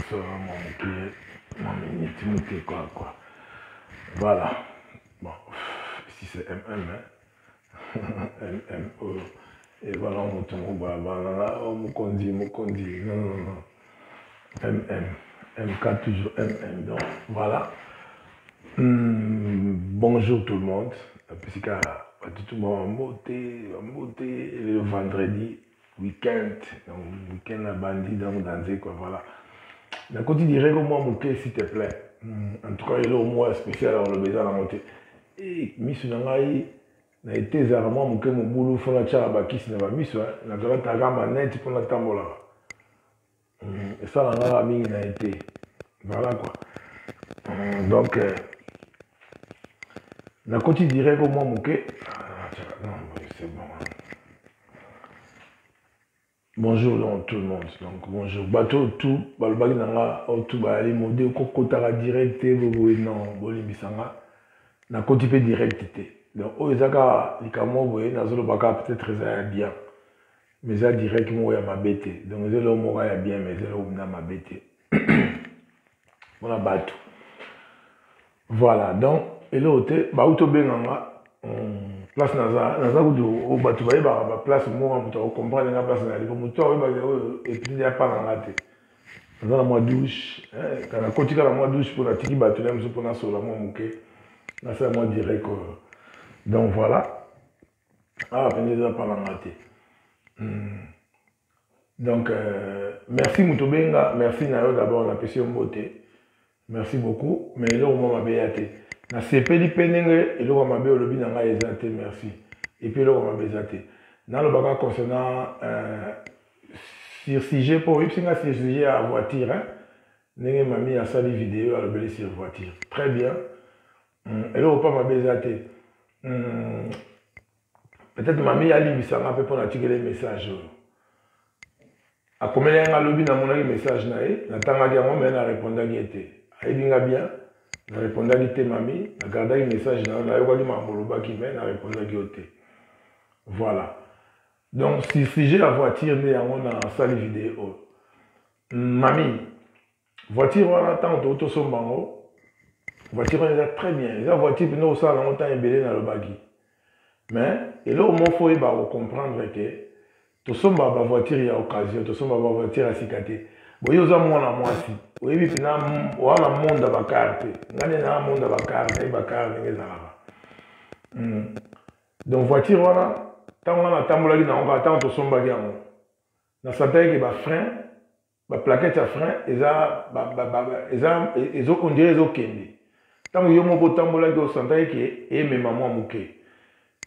ça, mon minute, quoi. Voilà. Bon, ici c'est MM, hein. MM, et voilà, on me conduit, non. MM, MK toujours MM, donc voilà. Bonjour tout le monde, puisque tout le monde monté, le vendredi, week-end, donc week-end à bandit, donc danser, quoi, voilà. Mais quand tu dirais que moi, mon cœur, s'il te plaît, en tout cas, il est au moins spécial, alors le baiser à la montée. Et Miss Nangaï, n'a été zarama, mon cœur, mon boulot, faut la tchara, qui s'il n'a pas mis, la grande tagama net pour la tambola. Et ça, la mine n'a été. Voilà quoi. Donc, la côté dirait que moi, mon cœur. Non, c'est bon. Bonjour donc, tout le monde. Donc, bonjour. Bateau, tout, balbagi nanga, tout, bali, modé, kokotara direct, non, bolimbisanga. Na côté peut directité. Donc, oh, ezaka, likamo, vous voyez, nazolo baka peut-être très bien. Mais ça directement, il y a ma bête. Donc, c'est là où il y a bien, mais c'est là où il y a ma bête. On a battu. Voilà, donc, et l'autre, bah, où tu place naza au batu ba place moi on comprend la place na lipo muto ba et puis il y a pas dans la tête dans la mois douche quand on continue la mois douche pour la tiki batu là pour na sur la moi muké na ça moi direct donc voilà ah venez là pas dans la tête donc merci Mutobenga merci Nayo d'abord la question beauté merci beaucoup mais là au moment béaté na sepeli penenge et là mabe olobi nanga ezate merci et puis là mabe ezate na le baga concernant sur sujet pour ipsinga sur sujet à voiture hein nenge mami a sali vidéo à le sur voiture très bien et là pas mabe ezate peut-être mami a libisanga peu pour articuler les messages a combien nga lobi na monaki message na e na tanga dia mo mais na répondre qui était aidinga bien. Je répondais à l'ité mamie, je regardais un message, je regardais ma qui mène, je répondais à l'ité. Voilà. Donc, si j'ai la voiture, on a une salle vidéo. Mamie, voiture, on attend auto son bango. Voiture, on est très bien. La voiture, nous, ça, on a embellé dans le bagui. Mais, et là, au moins, il faut comprendre que tout ça, la voiture, il y a occasion, tout ça, la voiture, a cicaté. Bon, il y a moi aussi. Oui, puis il y a un monde à la carte. Il y a un monde à la carte. Il y a un monde donc, voiture, tant qu'on a tamboulagi, on attend tout son bagage. Dans sa taille, il y a un frein, la plaquette à frein, on dirait qu'ils ont kendi. Tant que vous avez tamboulagi, vous sentez que et mes mamans mouké.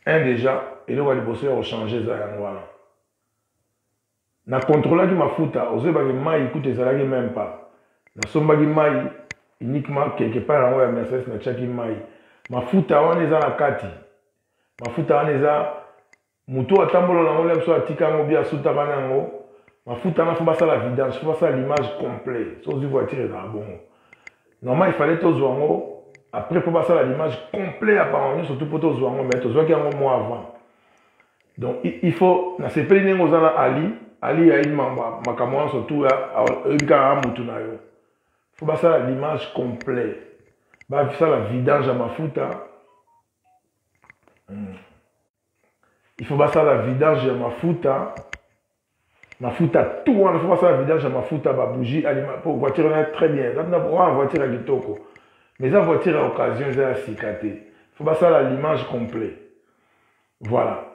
Un déjà, et là, vous allez changer ça. Na contrôle qui m'a foutu, osé bagay mai écoute ça là même pas. Na sombagi mai uniquement quelque part en haut MSS na chaki mai. Ma foutu on est à la kati. Ma foutu on est à muto atambolo na ngole so atika ngo bia suta bana ngo. Ma foutu na faut ça la vidange, faut ça l'image complète. So du voiture là bon. Normalement il fallait to zo après pour passer l'image complète apparemment surtout pour to zo ngo mais to zo ki ngo mois avant. Donc il faut na se peli ngo za Ali a une makamon surtout il faut pas ça l'image complète bah ça la vidange à ma fouta il faut pas ça la vidange à ma fouta tout il faut pas ça la vidange à ma fouta ba bougie pour voiture est très bien là pour une voiture à kitoko mais la voiture à occasion c'est cicaté il faut pas ça l'image complète voilà.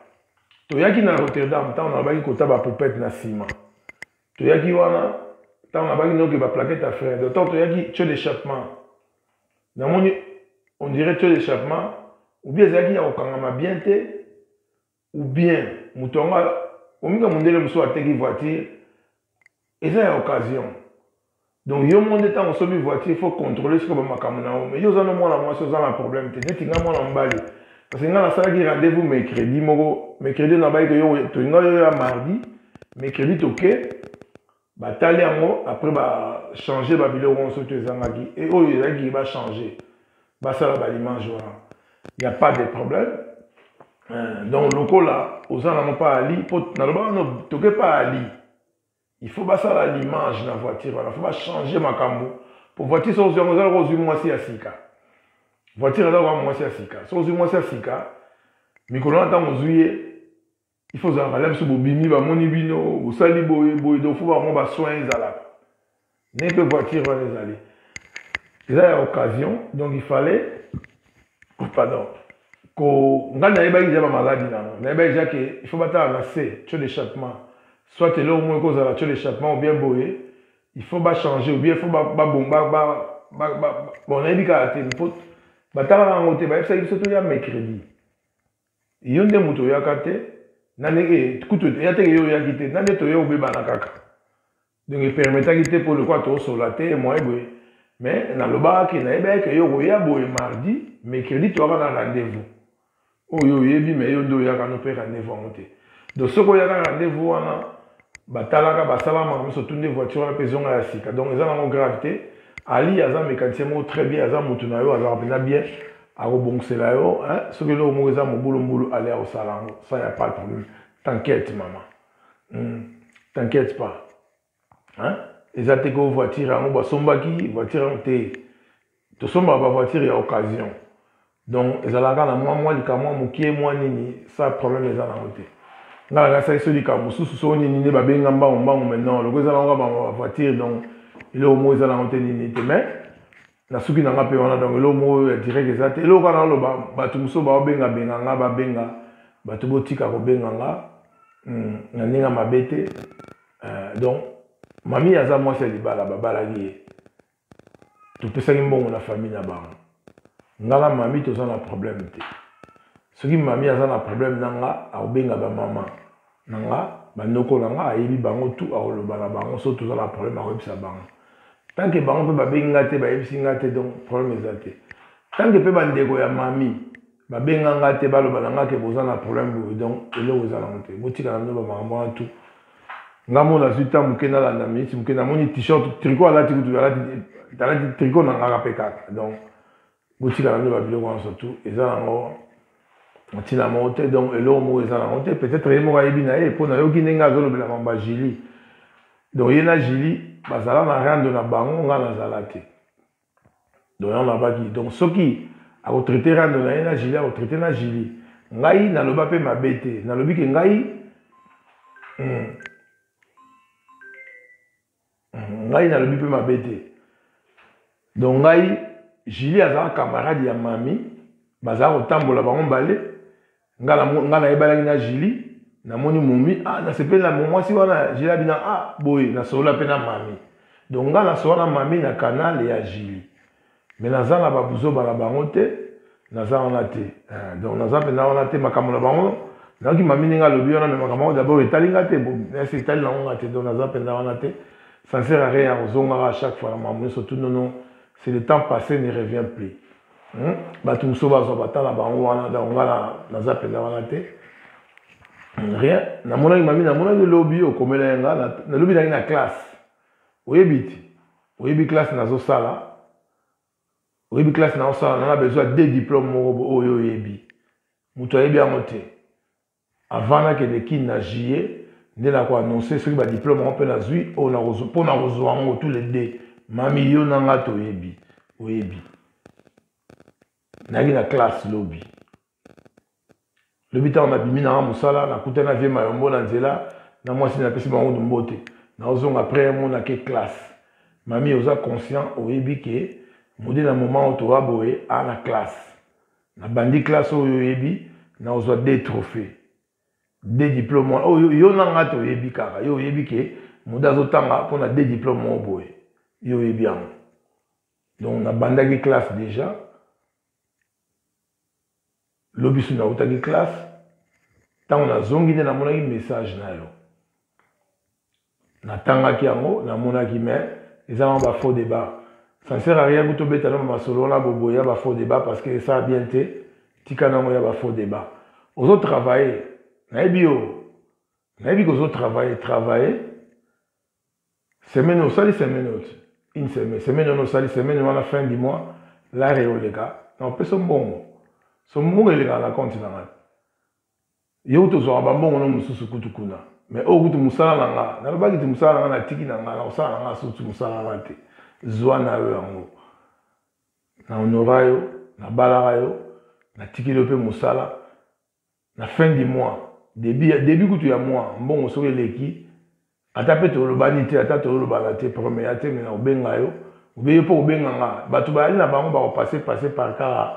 Toyaki na Rotterdam, tant on a bagi kota ba poupette na ciment. Toyaki wana, tant on a bagi no ke ba plaquette à frein. D'autant toyaki tue d'échappement. Na moni, on dirait tue d'échappement. Ou bien zaki ya okangama bien te, ou bien mutonga, ominga mondele muso ateki voiture. Et ça a occasion. Donc yo monde temps on sobi voiture, il faut contrôler ce que ba makamuna. Mais yo zano moi la moi so zana problème te. Netinga moi na mbali. Parce que dans la rendez-vous mercredi, mercredi on a mardi, mercredi ok, bataille après changer vidéo on saute et il va changer, ça la l'image il n'y a pas de problème. Donc le là, aux gens n'ont pas Ali, pas Ali, il faut pas ça l'image de la voiture, il faut pas changer ma cambo. Pour voiture, si on a reçu moi si à Sika. Voiture, on a moi si à Sika. Si on a moi si à Sika, mais quand on entend il faut savoir, là, sur Bobimi, Moni Bino, ou Sali Boye, il faut avoir soin des alapes. N'est pas voiture, on les aller. Et là, il y a occasion, donc il fallait, pardon, qu'on a déjà ma maladie, il faut battre un assez, tu as l'échappement. Soit tu es là au moins cause à la tu as l'échappement, ou bien boyer, il faut pas changer, ou bien il faut pas bon, on a dit qu'il faut battre la route, il faut que tu aies mercredi. Il y a des motos, il y a des nane kutu ya te yo ya kite nane to yo beba na kaka donc il permettait kite pour le quoi to solaté moi boy mais na loba ki na ebe ke yo ya boy mardi mercredi to aura rendez-vous o yo yebi mais yo ndo ya ka no pe rendez-vous monter donc ce ko ya ka rendez-vous wana batalaka basala ma so tunde voiture na pezonga ya sika donc ils ont gravité ali aza mécanicien mo très bien aza mutu na yo aza pena bien à reboncer yo, hein, ce que l'on m'a dit, aller au salon, ça y a pas de problème. T'inquiète, maman. T'inquiète pas. Hein? Les attaques aux voitures, on va sombaki, voiture en té. Tout ça, ma voiture, il y a occasion. Donc, les alagans, moi, les camons, moi, nini, ça, problème, les alagans. Là, là, ça, celui qui a moussou, sous nini, babengamba, on va maintenant, le gars, on va voiture, donc, il est au moins, les alagans, nini, mais, na suki na ngape wana donc lo mo direct exact lo kana lo ba tu muso ba benga benga nga ba benga ba tu botika ko benga nga na ninga mabete donc mami aza moi c'est libala ba balagi tu pesa mbongo na famille na ba ngala mami to na problème te soki mami aza na problème nanga a benga ba mama nanga ba noko nanga ayibi bango tout a lo bala bango so to na problème a websa bango. Tant que bango peut benga te ba ebisinga te donc problème ezate. Tant que peut bandeko ya mami ba benga ngate ba lo balanga ke bozana problème donc elo ozala monte. Botika na no ba mama tout. Ngamo na zuta mukena la na misi mukena moni t-shirt tricot ala tikutu ala di tricot na ngaka pekaka. Donc botika na no ba biloko en surtout ezala ngo tina monte donc elo mo ezala monte peut-être yemo ga yebina e pona yo kinenga zo lo bela mamba jili. Donc yena jili bazala na rando na bango nga na zalate donc on a pas qui donc ce qui a retraité rando na ena jili a retraité na jili ngai na loba pe mabete na lobi ke ngai ngai na lobi pe mabete donc ngai jili azala camarade ya mami bazala kotambola bango mbale nga na ebalaki na jili na moni mumi na sepeli na mwasi wana jili bina boy na sola pe na mami donc nga na sola na mami na canal ya jili mais naza na babuzo bala bango te naza wana te donc naza pe na wana te makambo na bango naoki mami ninga lobi wana mais makambo d'abord etalinga te c'est etali na nga te donc naza pe na wana te ça ne sert à rien ozonga à chaque fois maman surtout non c'est le temps passé ne revient plus bato mosusu bazwa batala bango wana donc nga naza pe na wana te rien namonaki mami namonaki lobi okomela yanga na lobi nangi na classe oyebi ti oyebi classe nazosala oyebi classe nazosala nana besoin de diplôme moko oyo oyebi moto ayebi yango te avant nakende kini na juillet nde nakoannonce soki badiplôme yango mpe nazwi mpo na kozwa yango tous les deux mami yo nanga toyebi oyebi nayaki na classe lobi lobi ntango nabimi nanga mosala nakutana vie mayombo na nzela na mwasi napesi bango mbote naozonga après monake classe mami oza conscient oyebi ke mode na moment oyo towa boye na classe nabandi classe oyo oyebi naozwa des trophées des diplômes oyo yo nanga toyebi kaka yo oyebi ke mode azotanga mpona des diplômes oyo boye yo oyebi yango donc nabandaki classe déjà lobi so nautaki classe ntango nazongi nde namonaki message na yo natangaki yango namonaki mais eza na bafaux débat ça ne sert à rien kuto beta na masolo na boboya bafaux débat parce que ça a bien te tika nango ya bafaux débat ozo travailler nayebi yo nayebi kozo travailler semaine osali semaine autre une semaine on osali semaine wana fin du mois la reoleka na opesa mbongo so mbongo eleka na compte na ngati yo tozwaka bambongo no mosusu kutu kuna mais au bout de musala nanga na loba ki musala nanga na tiki nanga na osala nanga surtout musala nanga te zwa na yo yango na honorayo na balarayo na tiki le pe musala na fin du mois début kutu ya mois mbongo soki eleki ata pe tolobani te ata tolobana te premier ate me na obenga yo obeye po obenga nga bato bayali na bango bakopase par kara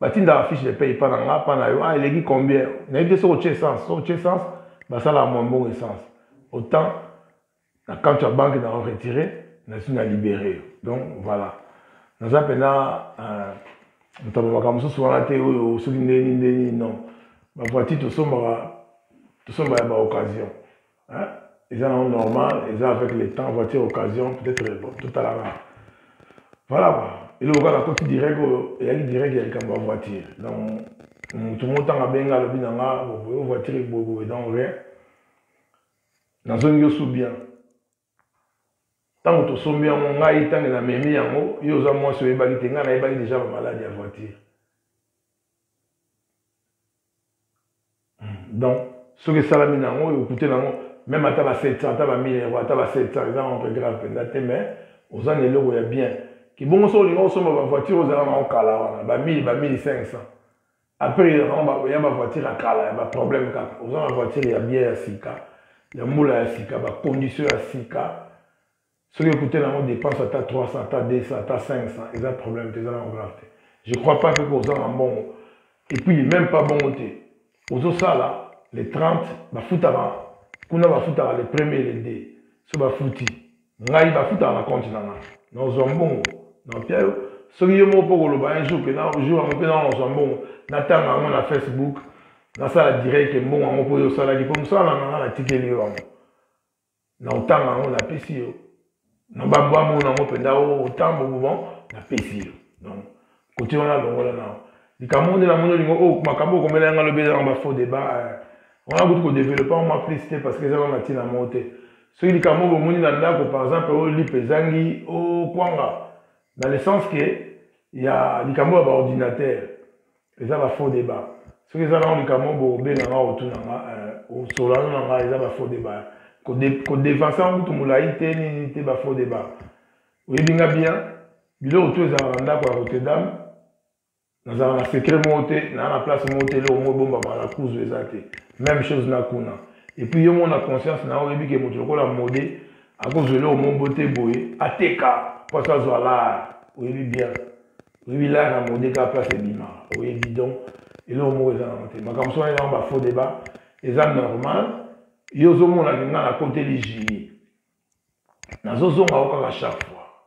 batinda fiche de paye pa na nga pa na yo eleki combien nayebi te soki otie essence basala mwa mbongo essence autant na compte ya banque na retiré na si na libéré donc voilà naza mpena moto abomaka mosusu wana te oyo soki ndeni non bavoiture tosombaka baoccasion ils ont normal, ils ont avec le temps, voiture occasion, peut-être tout à l'heure. Voilà quoi. Et le gars, quand il dirait qu'il y a une voiture. Donc, tout le monde a bien la voiture et donc rien. Dans un sous bien. Tant que tu es bien, on a été dans la même chose, il y a moins sur les balites, il y a déjà maladie à voiture. Donc, ce que ça l'a mis dans le écoutez même à ta 700, à ta 1000 euros, à ta 700, ils ont un grave mais aux années là où il y a bien. Qui bon, on les gens sont ma voiture aux alentours en cala, 1000, 1500. Après, il y a ma voiture à cala, il y a un problème. Aux alentours voiture, il y a bien à Sika, il y a moule à Sika, il y a condition à Sika. Ceux qui écoutent la dépense à ta 300, à ta 200, à ta 500, ils ont un problème, ils ont un grave. Je ne crois pas que aux alentours bon. Et puis, même pas bon côté. Aux autres, ça là, les 30, bah foutre avant. Kuna bafuta les premiers les deux so bafuti ngai bafuta na compte na na zombongo na pierre so yo mo poko lo ba un jour que na jour mo pe na zombongo na tanga mo na Facebook na sala direct que mbongo mo po yo sala ki comme ça na tikeli yo na otanga mo na pesi yo na babwa mo na mo penda o tambo bon na pesi yo donc côté on a longola na likamonde na mono lingo o makambo ko mela ngalo be na ba faux débat. On a beaucoup de développement, on m'a plisté parce que ça va à monter. Ceux qui disent que par exemple, au Lipezangi, au Kwanga, dans le sens que il y a des cameaux à ordinateur, et ça va faux débat. Ceux qui ont des cameaux au Bénanga, au Solano, ils ont faux débat. Quand défenseur, tout le monde a été, il y a faux débat. Oui, bien, il y a autour de Rotterdam. Dans un secret monté, dans la place montée, là, au moins, la course des athées. Même chose na kuna. Et puis, il y a mon conscience, na oyebi ke moto ko la modé, à cause de l'eau, mon beauté boye, ateka, pas ça soit là, oyebi bien. Oyebi là, na modé ka place bima, oyebi donc, et là, au moins, ils ont monté. Ma comme ça, ils ont un faux débat, ils ont normal, ils ont mon à côté les gilets. Dans ce zone, à chaque fois.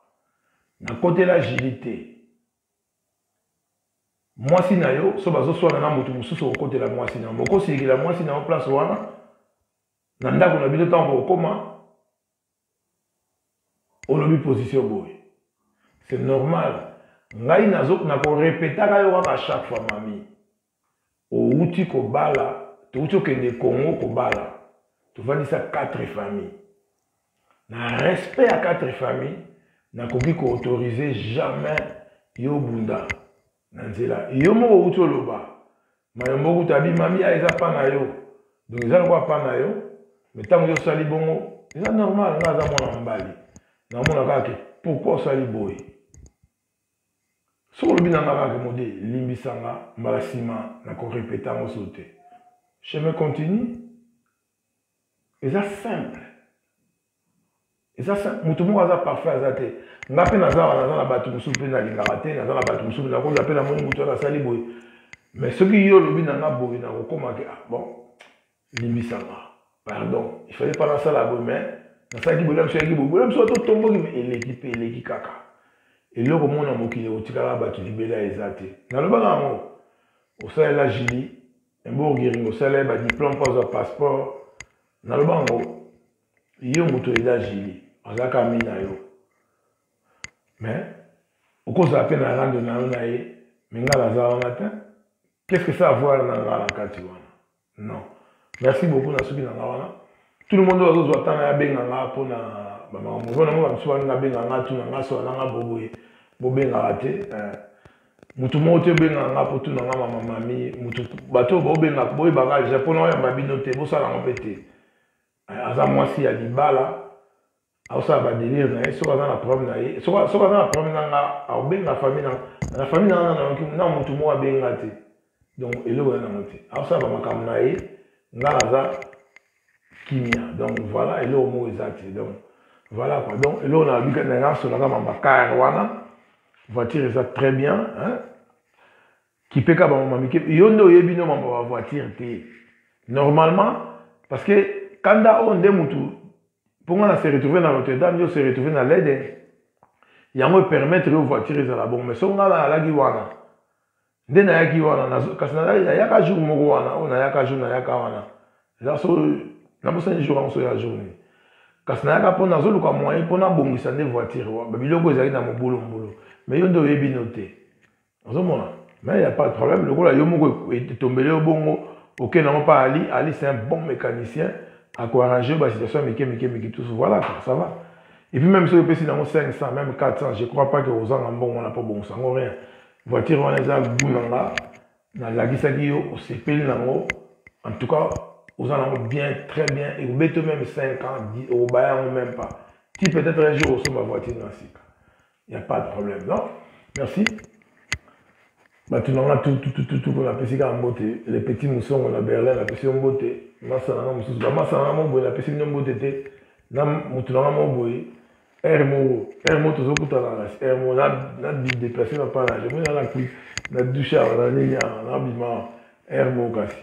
Na côté la agilité. Moi si na yo so bazo so na moto mususu au côté la moi si na moko si la moi si na en place wana na ndako na bino temps pour comment on a mis position boy c'est normal ngai nazo na ko répéter ka yo à chaque fois mami o uti ko bala to uti ke de Congo ko bala tu vas dire ça 4 familles na respect à 4 familles na koki ko autoriser jamais yo bunda Nanzela, yo mo uto loba. Ma yo mo utabi mami a eza pa na yo. Donc eza kwa pa na yo. Mais tant yo sali bongo, eza normal nga za mwana mbali. Na mona kake, pourquoi sali boy? So lobi na kake modé limbisanga mbala sima na ko répéter ngo sauter. Chemin continue. Eza simple. Eza simple. Mutu mo aza parfait azate. Ngape na batu mususu pe na lingaka te na batu mususu na ko appelle la moni mutu na sali boy mais ce qui yo lobi na boy na ko koma ke bon limbisanga pardon il fallait pas la sala boy mais na sali boy monsieur ki boy monsieur to tombo ki l'équipe kaka et loko mona mokile otikala batu libela ezate na lobanga mo au sala la jili mbo giringo sala ba diplôme pas passeport na lobanga yo mutu eza jili azaka mina yo. Mais, au cause de la peine à rendre dans l'anaïe, mais qu'est-ce que ça a à voir dans la Katiwana? Non. Merci beaucoup, Nasubi Nanawana. Tout le monde doit attendre à Benganga pour la. Maman, on va me souhaiter à Benganga, tout le monde doit attendre à Bobé, Bobé Narate. mutu mo te benga nga poto na nga mama mami mutu bato bo benga boy bagage japonais ya mabino te bo sala ngopete aza mwasi ya libala ausa ba délire na so ka na problème na ye so ka na problème na nga au benga famille na famille na mutu mo benga te donc elo na ngote ausa ba makam na ye nga za kimia donc voilà elo mo exact donc voilà quoi donc elo na bika na nga so na mama car wana voiture ça très bien hein qui peut ka ba mama ki yondo yebi no mama voiture te normalement parce que kanda on de mutu pour moi se retrouver dans Rotterdam yo se retrouver dans l'aide yango permettre aux voitures za la bon mais so nga la gi wana de na yaki wana na kasna ya yaka jour moko wana on yaka jour na yaka wana là so na bosa jour on so ya journée kasna yaka pona zo luka moyen pona bongisa ne voiture wa biloko ezali na mobolo mais yondo yebi noté ozomona mais il y a pas de problème le gars yo moko tombele obongo OK non pas Ali c'est un bon mécanicien à quoi arranger la situation mais tout voilà ça va et puis même si le PC dans 500 même 400 je crois pas que aux gens bon on n'a pas bon ça rien voiture on les a boulanga na la gisaki yo au CPL nango en tout cas aux gens bien très bien et vous mettez même 5 ans 10 au bayan même pas si peut-être un jour sur ma voiture dans sika il y a pas de problème non merci bah tu n'as tout pour la PC en beauté les petits moussons on a Berlin la PC en beauté masana mususu ba masana mo boy la PC no beauté te na mutu na mo boy Hermo to zokuta na Hermo na déplacer na pas là je me na qui na douche na ligne na bima Hermo kasi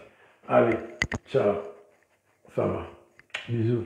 allez ciao ça va bisous